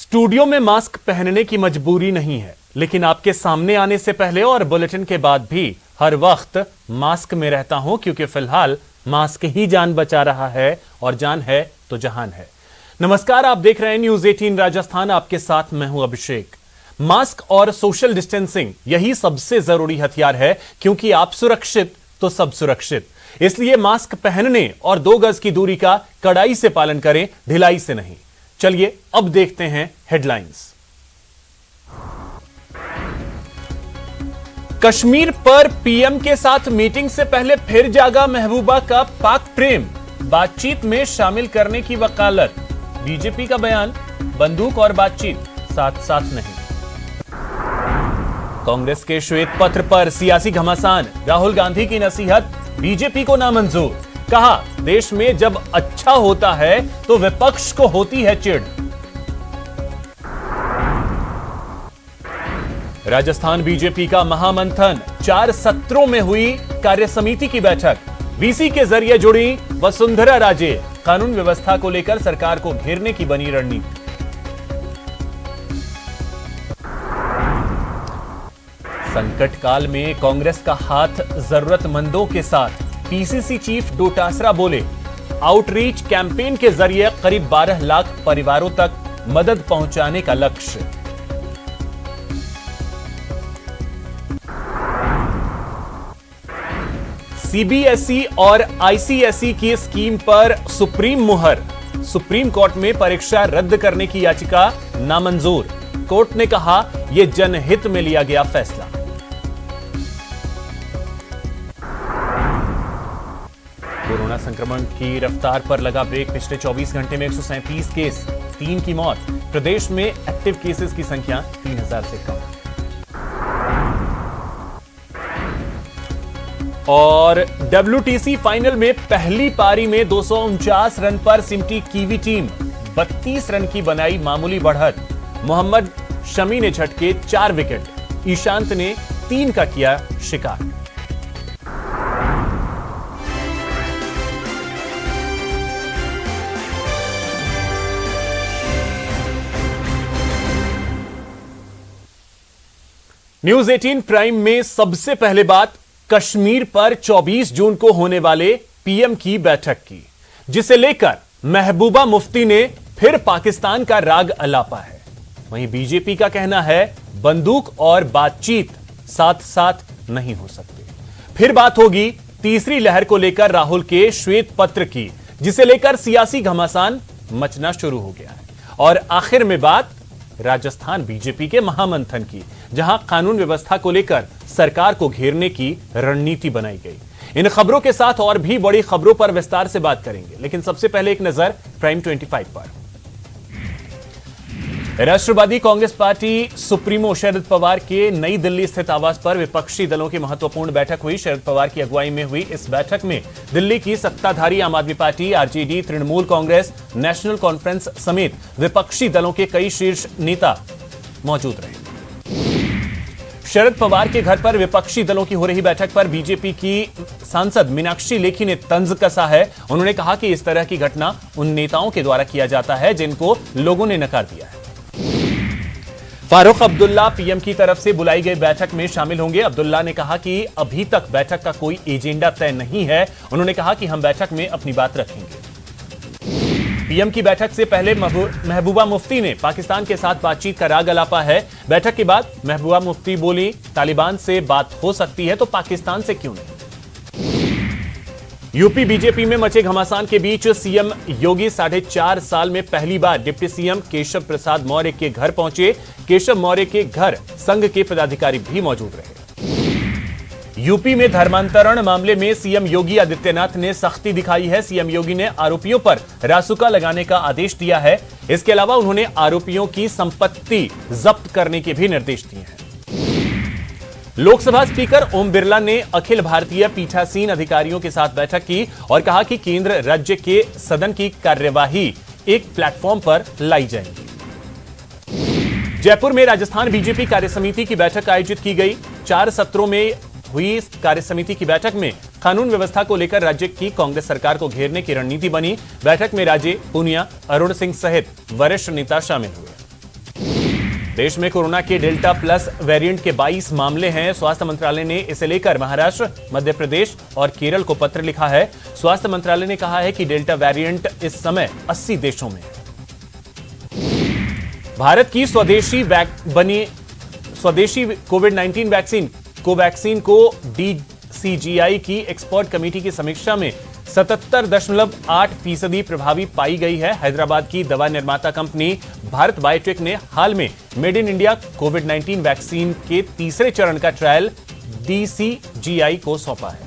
Studio में mask पहनने की मजबूरी नहीं है, लेकिन आपके सामने आने से पहले और बुलेटिन के बाद भी हर वक्त मास्क में रहता हूं, क्योंकि फिलहाल मास्क ही जान बचा रहा है और जान है तो जहान है। नमस्कार, आप देख रहे हैं न्यूज 18 राजस्थान। आपके साथ मैं हूं अभिषेक। मास्क और सोशल डिस्टेंसिंग यही सबसे जरूरी हथियार है, क्योंकि आप सुरक्षित तो सब सुरक्षित। इसलिए मास्क पहनने और 2 गज की दूरी का कड़ाई से पालन करें, ढिलाई से नहीं। चलिए अब देखते हैं हेडलाइंस। कश्मीर पर पीएम के साथ मीटिंग से पहले फिर जागा महबूबा का पाक प्रेम, बातचीत में शामिल करने की वकालत। बीजेपी का बयान, बंदूक और बातचीत साथ साथ नहीं। कांग्रेस के श्वेत पत्र पर सियासी घमासान, राहुल गांधी की नसीहत बीजेपी को नामंजूर। कहा, देश में जब अच्छा होता है तो विपक्ष को होती है चिढ़। राजस्थान बीजेपी का महामंथन, 4 सत्रों में हुई कार्यसमिति की बैठक। वीसी के जरिए जुड़ी वसुंधरा राजे, कानून व्यवस्था को लेकर सरकार को घेरने की बनी रणनीति। संकट काल में कांग्रेस का हाथ जरूरतमंदों के साथ। पीसीसी चीफ डोटासरा बोले, आउटरीच कैंपेन के जरिए करीब 12 लाख परिवारों तक मदद पहुंचाने का लक्ष्य। सीबीएसई और आईसीएसई की स्कीम पर सुप्रीम मुहर। सुप्रीम कोर्ट में परीक्षा रद्द करने की याचिका नामंजूर। कोर्ट ने कहा, यह जनहित में लिया गया फैसला। कोरोना संक्रमण की रफ्तार पर लगा ब्रेक। पिछले 24 घंटे में 137 केस, 3 की मौत। प्रदेश में एक्टिव केसेस की संख्या 3000 से कम। और डब्ल्यूटीसी फाइनल में पहली पारी में 249 रन पर सिमटी कीवी टीम। 32 रन की बनाई मामूली बढ़त। मोहम्मद शमी ने झटके 4 विकेट, ईशांत ने 3 का किया शिकार। न्यूज 18 प्राइम में सबसे पहले बात कश्मीर पर 24 जून को होने वाले पीएम की बैठक की, जिसे लेकर महबूबा मुफ्ती ने फिर पाकिस्तान का राग अलापा है। वहीं बीजेपी का कहना है, बंदूक और बातचीत साथ साथ नहीं हो सकते। फिर बात होगी तीसरी लहर को लेकर राहुल के श्वेत पत्र की, जिसे लेकर सियासी घमासान मचना शुरू हो गया है। और आखिर में बात राजस्थान बीजेपी के महामंथन की, जहां कानून व्यवस्था को लेकर सरकार को घेरने की रणनीति बनाई गई। इन खबरों के साथ और भी बड़ी खबरों पर विस्तार से बात करेंगे, लेकिन सबसे पहले एक नजर प्राइम 25 पर। राष्ट्रवादी कांग्रेस पार्टी सुप्रीमो शरद पवार के नई दिल्ली स्थित आवास पर विपक्षी दलों की महत्वपूर्ण बैठक हुई। शरद पवार की अगुवाई में हुई इस बैठक में दिल्ली की सत्ताधारी आम आदमी party, RJD, Trinamool Congress, national conference समेत विपक्षी दलों के कई शीर्ष नेता मौजूद रहे। शरद पवार के घर पर विपक्षी दलों की हो रही बैठक पर बीजेपी की सांसद मीनाक्षी लेखी ने तंज कसा है। उन्होंने कहा कि इस तरह की घटना उन नेताओं के द्वारा किया जाता है जिनको लोगों ने नकार दिया है। फारूक अब्दुल्ला पीएम की तरफ से बुलाई गई बैठक में शामिल होंगे। अब्दुल्ला ने कहा कि अभी तक बैठक का कोई एजेंडा तय नहीं है। उन्होंने कहा कि हम बैठक में अपनी बात रखेंगे। पीएम की बैठक से पहले महबूबा मुफ्ती ने पाकिस्तान के साथ बातचीत का राग अलापा है। बैठक के बाद महबूबा मुफ्ती बोली, तालिबान से बात हो सकती है तो पाकिस्तान से क्यों नहीं। यूपी बीजेपी में मचे घमासान के बीच सीएम योगी 4.5 साल में पहली बार डिप्टी सीएम केशव प्रसाद मौर्य के घर पहुंचे। केशव मौर्य के घर संघ के पदाधिकारी भी मौजूद रहे। यूपी में धर्मांतरण मामले में सीएम योगी आदित्यनाथ ने सख्ती दिखाई है। सीएम योगी ने आरोपियों पर रासुका लगाने का आदेश दिया है। इसके अलावा उन्होंने आरोपियों की संपत्ति जब्त करने के भी निर्देश दिए हैं। लोकसभा स्पीकर ओम बिरला ने अखिल भारतीय पीठासीन अधिकारियों के साथ बैठक की और कहा कि केंद्र राज्य के सदन की कार्यवाही एक प्लेटफॉर्म पर लाई जाएगी। जयपुर में राजस्थान बीजेपी कार्यसमिति की बैठक आयोजित की गई। 4 सत्रों में हुई इस कार्यसमिति की बैठक में कानून व्यवस्था को लेकर राज्य की कांग्रेस सरकार को घेरने की रणनीति बनी। बैठक में राजे, पूनिया, अरुण सिंह सहित वरिष्ठ नेता शामिल हुए। देश में कोरोना के डेल्टा प्लस वेरिएंट के 22 मामले हैं। स्वास्थ्य मंत्रालय ने इसे लेकर महाराष्ट्र, मध्य प्रदेश और केरल को पत्र लिखा है। स्वास्थ्य मंत्रालय ने कहा है कि डेल्टा वेरिएंट इस समय 80 देशों में है। भारत की स्वदेशी कोविड-19 वैक्सीन कोवैक्सीन को DCGI की एक्सपर्ट कमेटी की समीक्षा में 77.8% प्रभावी पाई गई है। हैदराबाद की दवा निर्माता कंपनी भारत बायोटेक ने हाल में made in India covid vaccine के तीसरे चरण का ट्रायल DCGI को सौंपा है।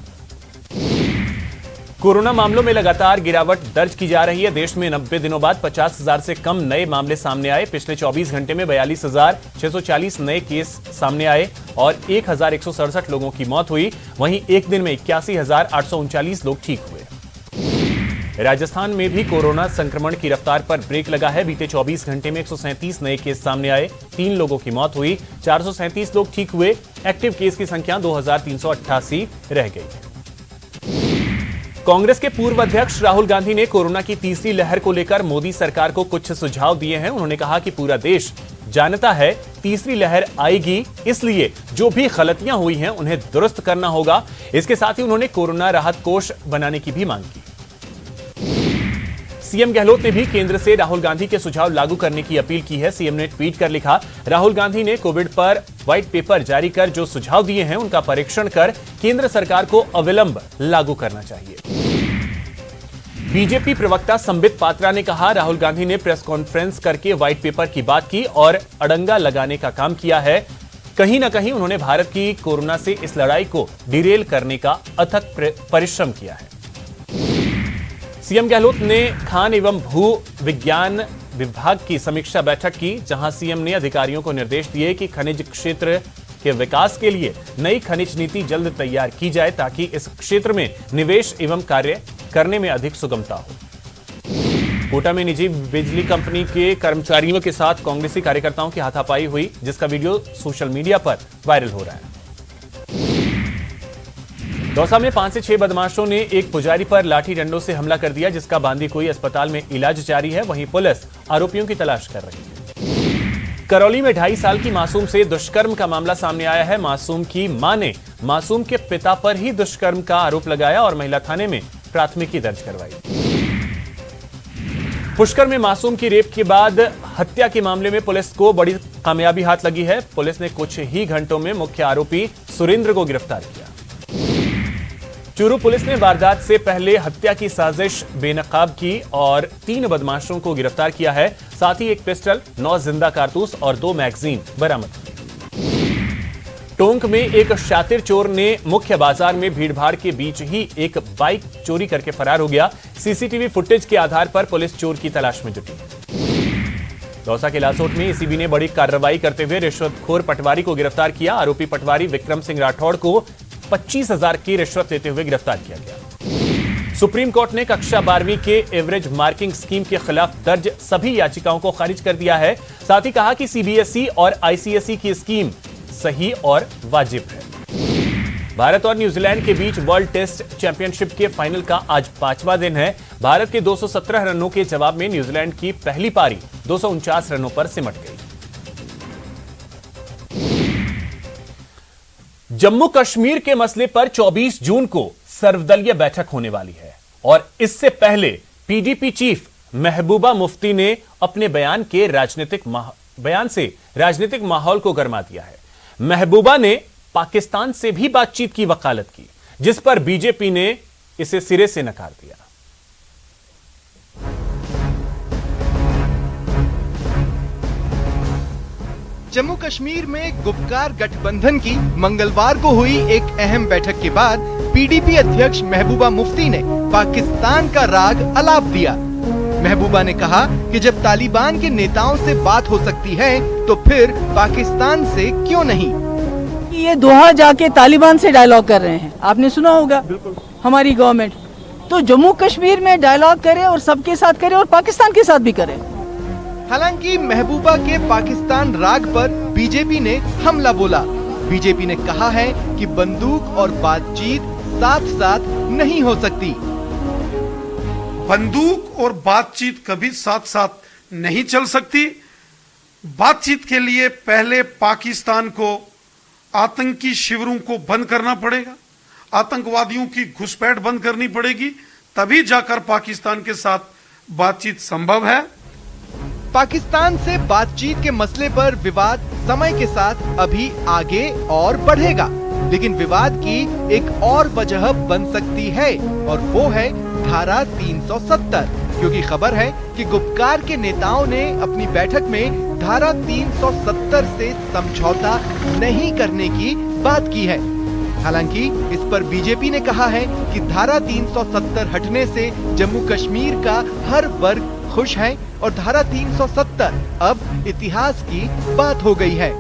कोरोना मामलों में लगातार गिरावट दर्ज की जा रही है। देश में 90 दिनों बाद 50,000 से कम नए मामले सामने आए। पिछले 24 घंटे में 42,640 नए केस सामने आए और 1,167 लोगों की मौत हुई। वहीं एक दिन में 81,839 लोग ठीक हुए। राजस्थान में भी कोरोना संक्रमण की रफ्तार पर ब्रेक लगा है। बीते 24 घंटे में 137 नए केस सामने आए, 3 लोगों की मौत हुई, 437 लोग ठीक हुए। एक्टिव केस की संख्या 2,388 रह गई है। कांग्रेस के पूर्व अध्यक्ष राहुल गांधी ने कोरोना की तीसरी लहर को लेकर मोदी सरकार को कुछ सुझाव दिए हैं। उन्होंने कहा कि पूरा देश जानता है तीसरी लहर आएगी, इसलिए जो भी गलतियां हुई हैं उन्हें दुरुस्त करना होगा। इसके साथ ही उन्होंने कोरोना राहत कोष बनाने की भी मांग की। सीएम गहलोत ने भी केंद्र से राहुल गांधी के सुझाव लागू करने की अपील की है। सीएम ने ट्वीट कर लिखा, राहुल गांधी ने कोविड पर व्हाइट पेपर जारी कर जो सुझाव दिए हैं उनका परीक्षण कर केंद्र सरकार को अविलंब लागू करना चाहिए। बीजेपी प्रवक्ता संबित पात्रा ने कहा, राहुल गांधी ने प्रेस कॉन्फ्रेंस करके व्हाइट पेपर की बात की और अड़ंगा लगाने का काम किया है। कहीं ना कहीं उन्होंने भारत की कोरोना से इस लड़ाई को डिरेल करने का अथक परिश्रम किया है। सीएम गहलोत ने खान एवं भू विज्ञान विभाग की समीक्षा बैठक की, जहां सीएम ने अधिकारियों को निर्देश दिए कि खनिज क्षेत्र के विकास के लिए नई खनिज नीति जल्द तैयार की जाए ताकि इस क्षेत्र में निवेश एवं कार्य करने में अधिक सुगमता हो। कोटा में निजी बिजली कंपनी के कर्मचारियों के साथ कांग्रेसी कार्यकर्ताओं की हाथापाई हुई, जिसका वीडियो सोशल मीडिया पर वायरल हो रहा है। दौसा में 5 से 6 बदमाशों ने एक पुजारी पर लाठी डंडों से हमला कर दिया, जिसका बांदीकुई अस्पताल में इलाज जारी है। वहीं पुलिस आरोपियों की तलाश कर रही है। करौली में 2.5 साल की मासूम से दुष्कर्म का मामला सामने आया है। मासूम की मां ने मासूम के पिता पर ही दुष्कर्म का आरोप लगाया और महिला थाने में प्राथमिकी दर्ज करवाई। पुष्कर में मासूम की रेप के बाद हत्या के मामले में पुलिस को बड़ी कामयाबी हाथ लगी है। पुलिस ने कुछ ही घंटों में मुख्य आरोपी सुरेंद्र को गिरफ्तार किया। चूरू पुलिस ने वारदात से पहले हत्या की साजिश बेनकाब की और 3 बदमाशों को गिरफ्तार किया है। साथ ही एक पिस्टल, 9 जिंदा कारतूस और 2 मैगजीन बरामद की। टोंक में एक शातिर चोर ने मुख्य बाजार में भीड़भाड़ के बीच ही एक बाइक चोरी करके फरार हो गया। सीसीटीवी फुटेज के आधार पर पुलिस चोर की तलाश में जुटी। दौसा के लासोट में एसीबी ने बड़ी कार्रवाई करते हुए रिश्वतखोर पटवारी को गिरफ्तार किया। आरोपी पटवारी विक्रम सिंह राठौड़ को 25,000 की रिश्वत लेते हुए गिरफ्तार किया गया। सुप्रीम कोर्ट ने कक्षा 12वीं के एवरेज मार्किंग स्कीम के खिलाफ दर्ज सभी याचिकाओं को खारिज कर दिया है। साथ ही कहा कि सीबीएसई और आईसीएसई की स्कीम सही और वाजिब है। भारत और न्यूजीलैंड के बीच वर्ल्ड टेस्ट चैंपियनशिप के फाइनल का आज 5वां दिन है। भारत के 217 रनों के जवाब में न्यूजीलैंड की पहली पारी 249 रनों पर सिमट गई। जम्मू कश्मीर के मसले पर 24 जून को सर्वदलीय बैठक होने वाली है और इससे पहले पीडीपी चीफ महबूबा मुफ्ती ने अपने बयान से राजनीतिक माहौल को गरमा दिया है। महबूबा ने पाकिस्तान से भी बातचीत की वकालत की, जिस पर बीजेपी ने इसे सिरे से नकार दिया। जम्मू कश्मीर में गुपकार गठबंधन की मंगलवार को हुई एक अहम बैठक के बाद पीडीपी अध्यक्ष महबूबा मुफ्ती ने पाकिस्तान का राग अलाप दिया। महबूबा ने कहा कि जब तालिबान के नेताओं से बात हो सकती है तो फिर पाकिस्तान से क्यों नहीं। ये दोहा जाके तालिबान से डायलॉग कर रहे हैं, आपने सुना होगा। हमारी गवर्नमेंट तो जम्मू कश्मीर में डायलॉग करे और सबके साथ करे और पाकिस्तान के साथ भी करे। हालांकि महबूबा के पाकिस्तान राग पर बीजेपी ने हमला बोला। बीजेपी ने कहा है कि बंदूक और बातचीत साथ साथ नहीं हो सकती। बंदूक और बातचीत कभी साथ साथ नहीं चल सकती। बातचीत के लिए पहले पाकिस्तान को आतंकी शिविरों को बंद करना पड़ेगा, आतंकवादियों की घुसपैठ बंद करनी पड़ेगी, तभी जाकर पाकिस्तान के साथ बातचीत संभव है। पाकिस्तान से बातचीत के मसले पर विवाद समय के साथ अभी आगे और बढ़ेगा, लेकिन विवाद की एक और वजह बन सकती है और वो है धारा 370, क्योंकि खबर है कि गुपकार के नेताओं ने अपनी बैठक में धारा 370 से समझौता नहीं करने की बात की है। हालांकि इस पर बीजेपी ने कहा है कि धारा 370 हटने से जम्मू कश्मीर का हर वर्ग खुश है और धारा 370 अब इतिहास की बात हो गई है।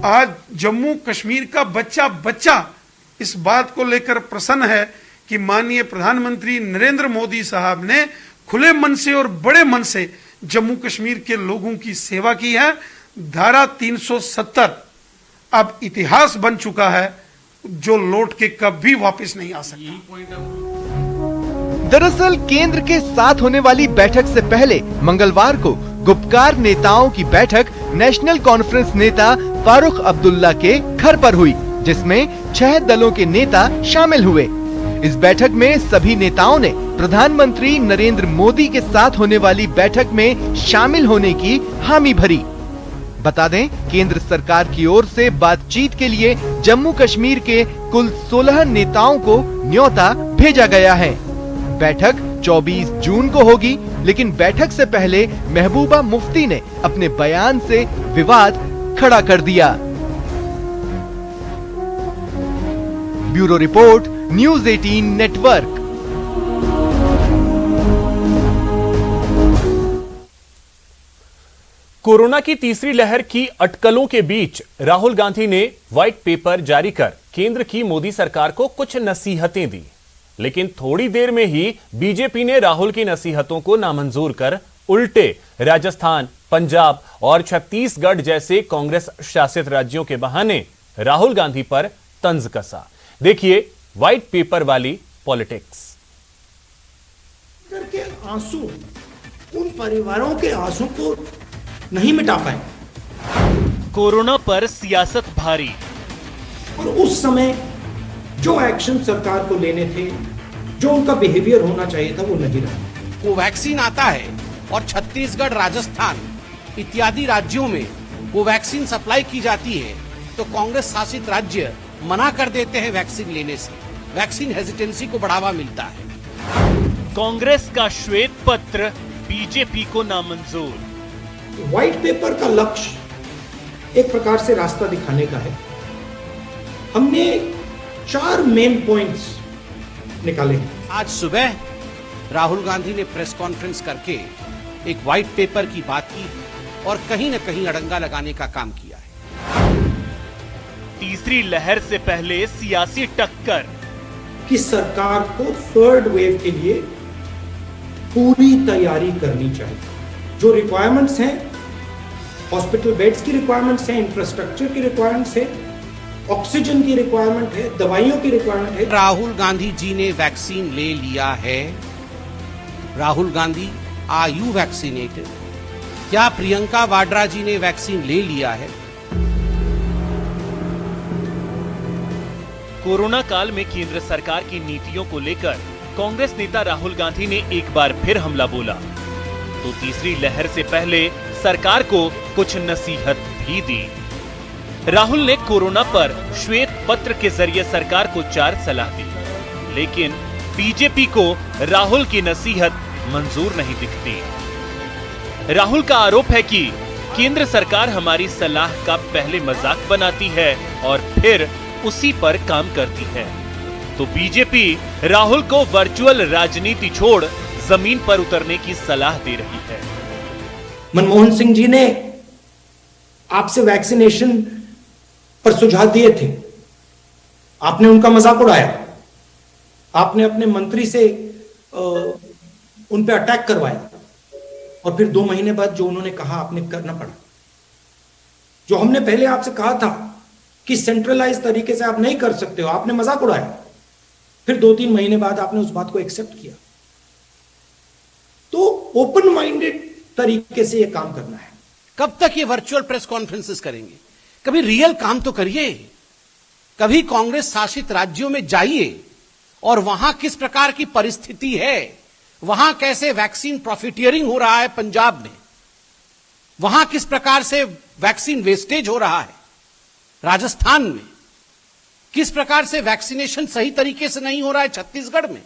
आज जम्मू कश्मीर का बच्चा बच्चा इस बात को लेकर प्रसन्न है कि माननीय प्रधानमंत्री नरेंद्र मोदी साहब ने खुले मन से और बड़े मन से जम्मू कश्मीर के लोगों की सेवा की है। धारा 370 अब इतिहास बन चुका है, जो लौट के कभी वापस नहीं आ सकता। दरअसल केंद्र के साथ होने वाली बैठक से पहले मंगलवार को गुपकार नेताओं की बैठक नेशनल कॉन्फ्रेंस नेता फारूक अब्दुल्ला के घर पर हुई, जिसमें 6 दलों के नेता शामिल हुए। इस बैठक में सभी नेताओं ने प्रधानमंत्री नरेंद्र मोदी के साथ होने वाली बैठक में शामिल होने की हामी भरी। बता दें, केंद्र सरकार की ओर से बातचीत के लिए जम्मू कश्मीर के कुल 16 नेताओं को न्योता भेजा गया है। बैठक 24 जून को होगी, लेकिन बैठक से पहले महबूबा मुफ्ती ने अपने बयान से विवाद खड़ा कर दिया। Bureau report, news 18 network. Corona की तीसरी लहर की अटकलों के बीच राहुल गांधी ने व्हाइट पेपर जारी कर केंद्र की मोदी सरकार को कुछ नसीहतें दी, लेकिन थोड़ी देर में ही बीजेपी ने राहुल की नसीहतों को नामंजूर कर उल्टे राजस्थान, पंजाब और छत्तीसगढ़ जैसे कांग्रेस शासित राज्यों के बहाने राहुल गांधी पर तंज कसा। देखिए व्हाइट पेपर वाली पॉलिटिक्स। के आंसू उन परिवारों के आंसू को नहीं मिटा पाए। कोरोना पर सियासत भारी और उस समय जो एक्शन सरकार को लेने थे, जो उनका बिहेवियर होना चाहिए था, वो नहीं रहा। कोवैक्सीन आता है और छत्तीसगढ़, राजस्थान इत्यादि राज्यों में कोवैक्सीन सप्लाई की जाती है, तो कांग्रेस शासित राज्य मना कर देते हैं वैक्सीन लेने से। वैक्सीन हेजिटेंसी को बढ़ावा मिलता है। कांग्रेस का श्वेत पत्र बीजेपी को नामंजूर। व्हाइट पेपर का लक्ष्य एक प्रकार से रास्ता दिखाने का है। हमने 4 मेन पॉइंट्स निकाले हैं। आज सुबह राहुल गांधी ने प्रेस कॉन्फ्रेंस करके एक व्हाइट पेपर की बात की और कहीं न कहीं अड़ंगा लगाने का काम किया है। तीसरी लहर से पहले सियासी टक्कर कि सरकार को 3rd वेव के लिए पूरी तैयारी करनी चाहिए। जो रिक्वायरमेंट्स हैं, हॉस्पिटल बेड्स की रिक्वायरमेंट्स हैं, इंफ्रास्ट्रक्चर की रिक्वायरमेंट्स है, ऑक्सीजन की रिक्वायरमेंट है, दवाइयों की रिक्वायरमेंट है। राहुल गांधी जी ने वैक्सीन ले लिया है। Rahul Gandhi, are you vaccinated? क्या प्रियंका वाड्रा जी ने वैक्सीन ले लिया है? कोरोना काल में केंद्र सरकार की नीतियों को लेकर कांग्रेस नेता राहुल गांधी ने एक बार फिर हमला बोला, तो तीसरी लहर से पहले सरकार को कुछ नसीहत भी दी। राहुल ने कोरोना पर श्वेत पत्र के जरिए सरकार को 4 सलाह दी, लेकिन बीजेपी को राहुल की नसीहत मंजूर नहीं दिखती। राहुल का आरोप है कि केंद्र सरकार हमारी सलाह का पहले मजाक बनाती है और फिर उसी पर काम करती है। तो बीजेपी राहुल को वर्चुअल राजनीति छोड़ जमीन पर उतरने की सलाह दे रही है। मनमोहन सिंह जी ने आपसे वैक्सीनेशन पर सुझाव दिए थे, आपने उनका मजाक उड़ाया, आपने अपने मंत्री से उन पे अटैक करवाया और फिर 2 महीने बाद जो उन्होंने कहा आपने करना पड़ा। जो हमने पहले आपसे कहा था कि सेंट्रलाइज तरीके से आप नहीं कर सकते हो, आपने मजाक उड़ाया, फिर 2-3 महीने बाद आपने उस बात को एक्सेप्ट किया। तो ओपन माइंडेड तरीके से यह काम करना है। कब तक ये वर्चुअल प्रेस कॉन्फ्रेंसेस करेंगे? कभी रियल काम तो करिए। कभी कांग्रेस शासित राज्यों में जाइए और वहां किस प्रकार की परिस्थिति है, वहां कैसे वैक्सीन प्रॉफिटियरिंग हो रहा है पंजाब में, वहां किस प्रकार से वैक्सीन वेस्टेज हो रहा है राजस्थान में, किस प्रकार से वैक्सीनेशन सही तरीके से नहीं हो रहा है छत्तीसगढ़ में।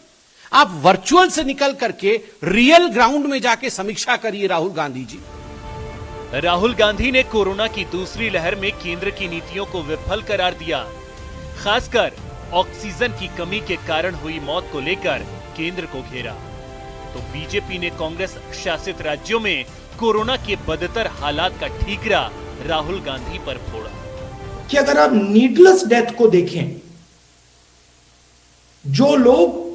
आप वर्चुअल से निकल करके रियल ग्राउंड में जाके समीक्षा करिए राहुल गांधी जी। राहुल गांधी ने कोरोना की दूसरी लहर में केंद्र की नीतियों को विफल करार दिया। खासकर ऑक्सीजन की कमी के कारण हुई मौत को लेकर केंद्र को घेरा। तो बीजेपी ने कांग्रेस शासित राज्यों में कोरोना के बदतर हालात का ठीकरा राहुल गांधी पर फोड़ा कि अगर आप नीडलेस डेथ को देखें, जो लोग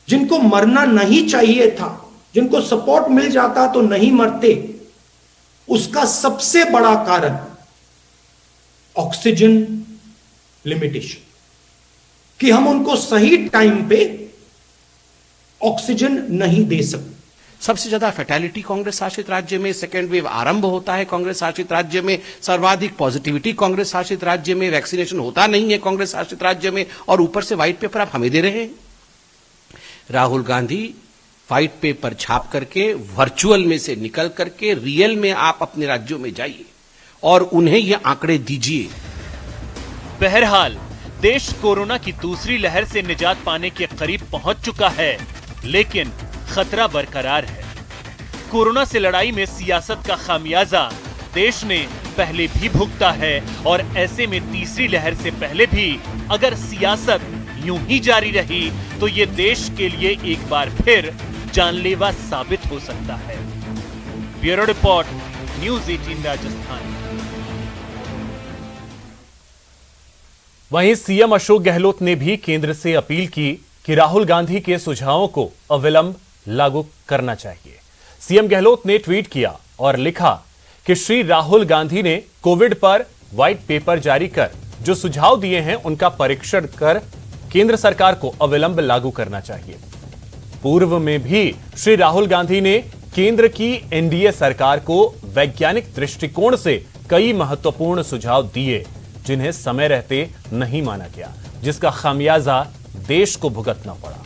जिनको मरना नहीं चाहिए था, जिनको सपोर्ट मिल जाता तो नहीं मरते, उसका सबसे बड़ा कारण ऑक्सीजन लिमिटेशन, कि हम उनको सही टाइम पे ऑक्सीजन नहीं दे सकते। सबसे ज्यादा फैटेलिटी कांग्रेस शासित राज्य में, सेकेंड वेव आरंभ होता है कांग्रेस शासित राज्य में, सर्वाधिक पॉजिटिविटी कांग्रेस शासित राज्य में, वैक्सीनेशन होता नहीं है कांग्रेस शासित राज्य में, और ऊपर से व्हाइट पेपर आप हमें दे रहे हैं। राहुल गांधी व्हाइट पेपर छाप करके, वर्चुअल में से निकल करके रियल में आप अपने राज्यों में जाइए और उन्हें ये आंकड़े दीजिए। बहरहाल देश कोरोना की दूसरी लहर से निजात पाने के करीब पहुंच चुका है, लेकिन खतरा बरकरार है। कोरोना से लड़ाई में सियासत का खामियाजा देश ने पहले भी भुगता है, और ऐसे में तीसरी लहर से पहले भी अगर सियासत यूं ही जारी रही तो ये देश के लिए एक बार फिर जानलेवा साबित हो सकता है। Bureau report, news 18 Rajasthan. वहीं सीएम अशोक गहलोत ने भी केंद्र से अपील की कि राहुल गांधी के सुझावों को अविलंब लागू करना चाहिए। सीएम गहलोत ने ट्वीट किया और लिखा कि श्री राहुल गांधी ने कोविड पर व्हाइट पेपर जारी कर जो सुझाव दिए हैं उनका परीक्षण कर केंद्र सरकार को अविलंब लागू करना चाहिए। पूर्व में भी श्री राहुल गांधी ने केंद्र की एनडीए सरकार को वैज्ञानिक दृष्टिकोण से कई महत्वपूर्ण सुझाव दिए, जिन्हें समय रहते नहीं माना गया, जिसका खामियाजा देश को भुगतना पड़ा।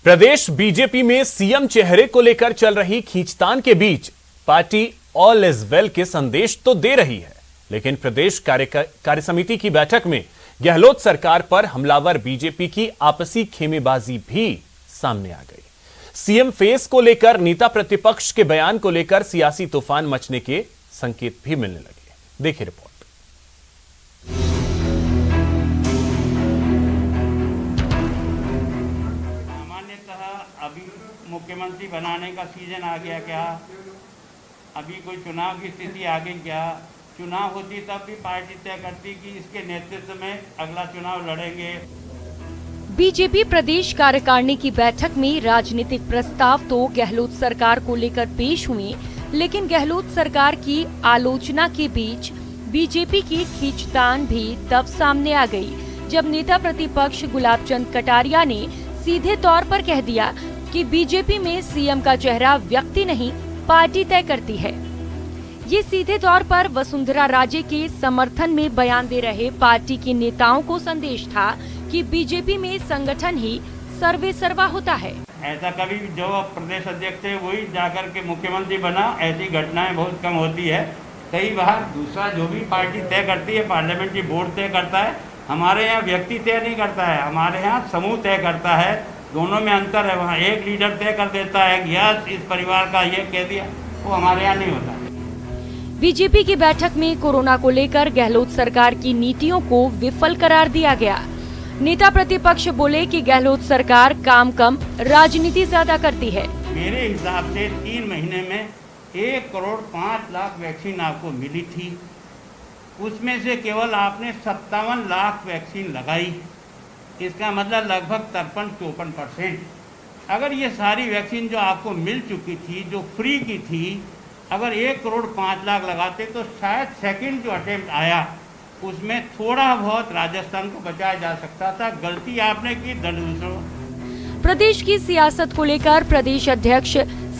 प्रदेश बीजेपी में सीएम चेहरे को लेकर चल रही खींचतान के बीच पार्टी ऑल इज वेल के संदेश तो दे रही है, लेकिन प्रदेश कार्य समिति की बैठक में गहलोत सरकार पर हमलावर बीजेपी की आपसी खेमेबाजी भी सामने आ गई। सीएम फेस को लेकर नेता प्रतिपक्ष के बयान को लेकर सियासी तूफान मचने के संकेत भी मिलने लगे। देखिए रिपोर्ट। सामान्यतः अभी मुख्यमंत्री बनाने का सीजन आ गया क्या? अभी कोई चुनाव की स्थिति आ गई क्या? चुनाव होती तब भी पार्टी तय करती कि इसके नेतृत्व में अगला चुनाव लड़ेंगे। बीजेपी प्रदेश कार्यकारिणी की बैठक में राजनीतिक प्रस्ताव तो गहलोत सरकार को लेकर पेश हुए, लेकिन गहलोत सरकार की आलोचना के बीच बीजेपी की खींचतान भी तब सामने आ गई, जब नेता प्रतिपक्ष गुलाब चंद कटारिया ने सीधे तौर पर कह दिया कि बीजेपी में सीएम का चेहरा व्यक्ति नहीं, पार्टी तय करती है। ये सीधे तौर पर वसुंधरा राजे के समर्थन में बयान दे रहे पार्टी के नेताओं को संदेश था कि बीजेपी में संगठन ही सर्वे सर्वा होता है। ऐसा कभी जो प्रदेश अध्यक्ष है वही जाकर के मुख्यमंत्री बना, ऐसी घटनाएं बहुत कम होती है। कई बार दूसरा जो भी पार्टी तय करती है, पार्लियामेंट्री बोर्ड तय करता है। हमारे यहाँ व्यक्ति तय नहीं करता है, हमारे यहाँ समूह तय करता है। दोनों में अंतर है। वहाँ एक लीडर तय कर देता है कि यस इस परिवार का ये कह दिया, वो हमारे यहाँ नहीं होता। बीजेपी की बैठक में कोरोना को लेकर गहलोत सरकार की नीतियों को विफल करार दिया गया। नेता प्रतिपक्ष बोले कि गहलोत सरकार काम कम, राजनीति ज्यादा करती है। मेरे हिसाब से 3 महीने में 1 करोड़ 5 लाख वैक्सीन आपको मिली थी, उसमें से केवल आपने 57 लाख वैक्सीन लगाई। इसका मतलब लगभग 53-54%। अगर ये सारी वैक्सीन जो आपको मिल चुकी थी, जो फ्री की थी, अगर 1 करोड़ 5 लाख लगाते तो शायद सेकंड जो अटेम्प्ट आया उसमें थोड़ा बहुत राजस्थान को बचाया जा सकता था। गलती आपने की, दंड दूसरों। प्रदेश की सियासत को लेकर प्रदेश अध्यक्ष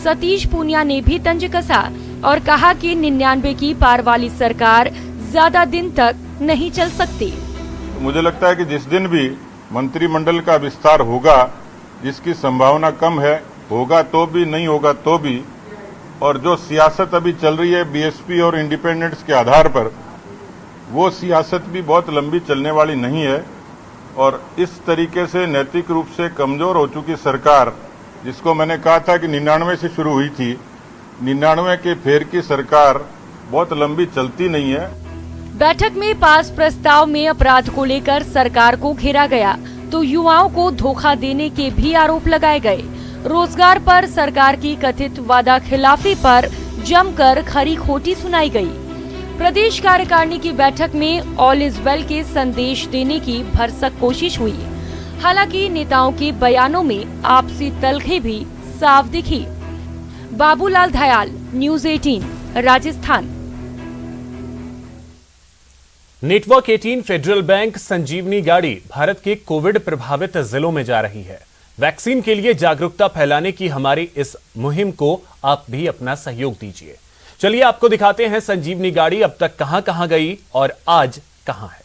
सतीश पूनिया ने भी तंज कसा और कहा कि 99 की पार वाली सरकार ज्यादा दिन तक नहीं चल सकती। मुझे लगता है कि जिस दिन भी मंत्रिमंडल का विस्तार होगा, जिसकी संभावना कम है, होगा तो भी, नहीं होगा तो भी, और जो सियासत अभी चल रही है बीएसपी और इंडिपेंडेंट्स के आधार पर, वो सियासत भी बहुत लंबी चलने वाली नहीं है। और इस तरीके से नैतिक रूप से कमजोर हो चुकी सरकार, जिसको मैंने कहा था कि 99 से शुरू हुई थी, 99 के फेर की सरकार बहुत लंबी चलती नहीं है। बैठक में पास प्रस्ताव में अपराध को लेकर सरकार को घेरा गया तो युवाओं को धोखा देने के भी आरोप लगाए गए। रोजगार पर सरकार की कथित वादा खिलाफी पर जमकर खरी खोटी सुनाई गई। प्रदेश कार्यकारिणी की बैठक में ऑल इज वेल के संदेश देने की भरसक कोशिश हुई। हालांकि नेताओं के बयानों में आपसी तलखे भी साफ दिखी। Babulal Dhayal, news 18, Rajasthan. Network 18 Federal Bank Sanjeevani गाड़ी भारत के कोविड प्रभावित जिलों में जा रही है। वैक्सीन के लिए जागरूकता फैलाने की हमारी इस मुहिम को आप भी अपना सहयोग दीजिए। चलिए आपको दिखाते हैं संजीवनी गाड़ी अब तक कहां-कहां गई और आज कहां है।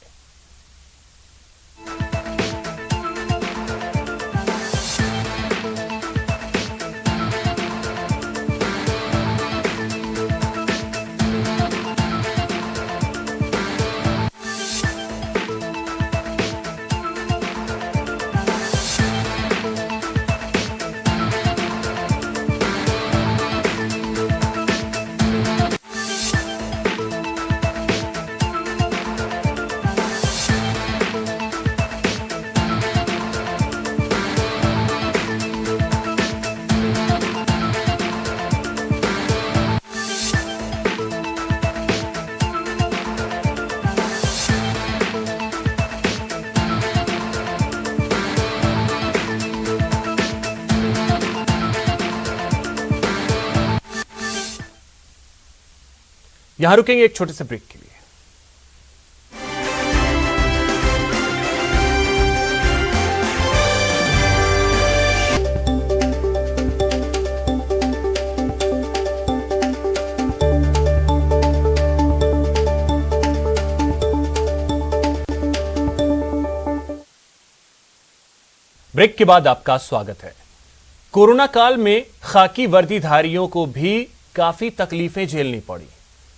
यहां रुकेंगे एक छोटे से ब्रेक के लिए। ब्रेक के बाद आपका स्वागत है। कोरोना काल में खाकी वर्दीधारियों को भी काफी तकलीफें झेलनी पड़ी।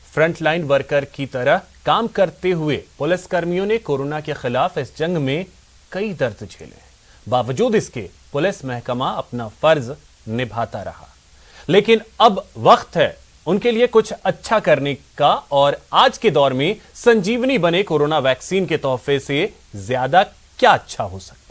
फ्रंटलाइन वर्कर की तरह काम करते हुए पुलिसकर्मियों ने कोरोना के खिलाफ इस जंग में कई दर्द झेले। बावजूद इसके पुलिस महकमा अपना फर्ज निभाता रहा। लेकिन अब वक्त है उनके लिए कुछ अच्छा करने का, और आज के दौर में संजीवनी बने कोरोना वैक्सीन के तोहफे से ज्यादा क्या अच्छा हो सकता है।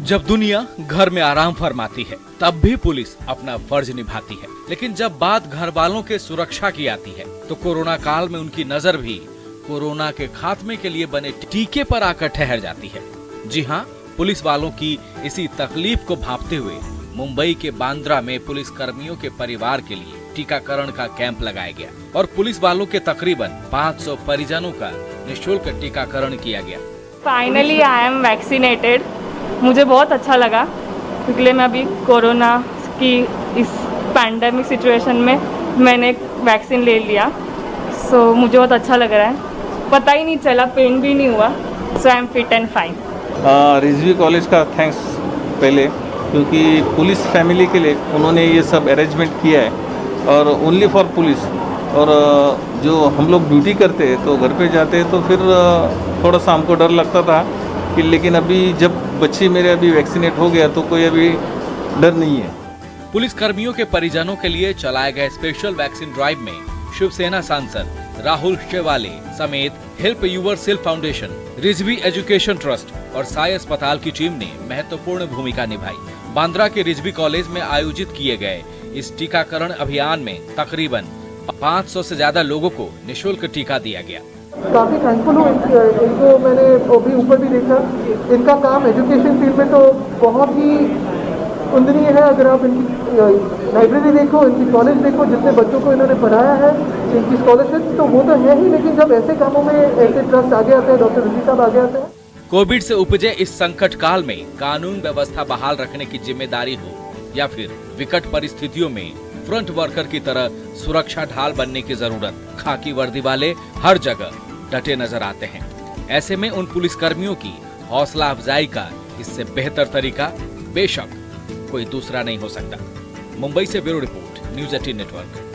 जब दुनिया घर में आराम फरमाती है तब भी पुलिस अपना फर्ज निभाती है, लेकिन जब बात घर वालों के सुरक्षा की आती है तो कोरोना काल में उनकी नजर भी कोरोना के खात्मे के लिए बने टीके पर आकर ठहर जाती है। जी हाँ, पुलिस वालों की इसी तकलीफ को भांपते हुए मुंबई के बांद्रा में पुलिस कर्मियों के परिवार के लिए टीकाकरण का कैंप लगाया गया और पुलिस वालों के तकरीबन 500 परिजनों का निःशुल्क टीकाकरण किया गया। Finally I am vaccinated. मुझे बहुत अच्छा लगा क्योंकि मैं अभी कोरोना की इस पैंडेमिक सिचुएशन में मैंने वैक्सीन ले लिया। सो मुझे बहुत अच्छा लग रहा है, पता ही नहीं चला, पेन भी नहीं हुआ। So I am fit and fine. Rizvi college का थैंक्स पहले, क्योंकि पुलिस फैमिली के लिए उन्होंने ये सब अरेंजमेंट किया है और ओनली फॉर पुलिस। और जो हम लोग ड्यूटी करते तो घर पे जाते तो फिर थोड़ा सा हमको डर लगता था कि, लेकिन अभी जब बच्चे मेरे अभी वैक्सीनेट हो गया तो कोई अभी डर नहीं है। पुलिस कर्मियों के परिजनों के लिए चलाए गए स्पेशल वैक्सीन ड्राइव में शिवसेना सांसद राहुल शेवाले समेत help yourself foundation, Rizvi education trust और साई अस्पताल की टीम ने महत्वपूर्ण भूमिका निभाई। बांद्रा के रिजवी कॉलेज में आयोजित किए गए इस टीकाकरण अभियान में तकरीबन 500 से ज्यादा लोगों को निःशुल्क टीका दिया गया। काफ़ी थैंकफुल हूँ इनको मैंने अभी ऊपर भी देखा। इनका काम एजुकेशन फील्ड में तो बहुत ही वंदनीय है। अगर आप इनकी लाइब्रेरी देखो, इनकी कॉलेज देखो, जितने बच्चों को इन्होंने पढ़ाया है, इनकी स्कॉलरशिप, तो वो तो है ही, लेकिन जब ऐसे कामों में ऐसे ट्रस्ट आगे आते हैं, डॉक्टर ऋषि साहब आगे आते हैं। कोविड से उपजे इस संकट काल में कानून व्यवस्था बहाल रखने की जिम्मेदारी हो या फिर विकट परिस्थितियों में फ्रंट वर्कर की तरह सुरक्षा ढाल बनने की जरूरत, खाकी वर्दी वाले हर जगह डटे नजर आते हैं। ऐसे में उन पुलिसकर्मियों की हौसला अफजाई का इससे बेहतर तरीका बेशक कोई दूसरा नहीं हो सकता। मुंबई से ब्यूरो रिपोर्ट, न्यूज़ 18 नेटवर्क।